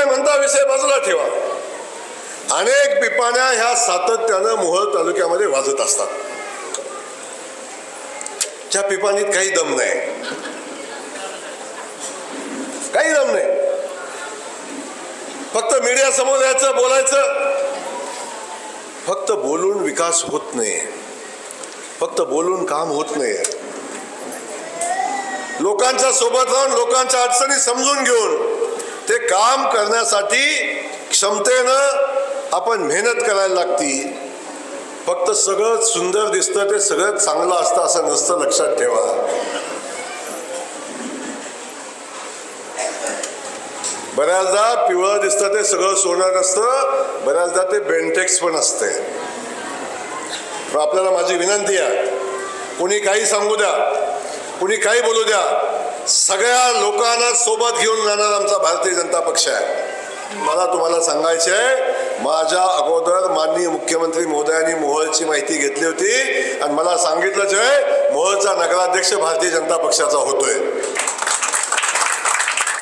म्हणता विषय बाजूला ठेवा. अनेक पिपाण्या ह्या सातत्यानं मोहोळ तालुक्यामध्ये वाजत असतात. त्या पिपाणीत काही दम नाही, काही दम नाही. फक्त मीडिया समोर यायचं, बोलायचं. फक्त बोलून विकास होत नाही, फक्त बोलून काम होत नाही. लोकांच्या सोबत राहून लोकांच्या अडचणी समजून घेऊन ते काम करण्यासाठी क्षमतेनं आपण मेहनत करायला लागती. फक्त सगळं सुंदर दिसतं ते सगळं चांगलं असतं असं नसतं, लक्षात ठेवा. बऱ्याचदा पिवळं दिसतं ते सगळं सोनं नसतं, बऱ्याचदा ते बेंटेक्स पण असते. आपल्याला माझी विनंती आहे, कोणी काही सांगू द्या, कुणी काही बोलू द्या, सगळ्या लोकांना सोबत घेऊन जाणारा आमचा भारतीय जनता पक्ष आहे. मला तुम्हाला सांगायचे आहे, माझ्या अगोदर माननीय मुख्यमंत्री महोदयांनी मोहोळची माहिती घेतली होती आणि मला सांगितलं जे मोहोळचा नगराध्यक्ष भारतीय जनता पक्षाचा होतोय.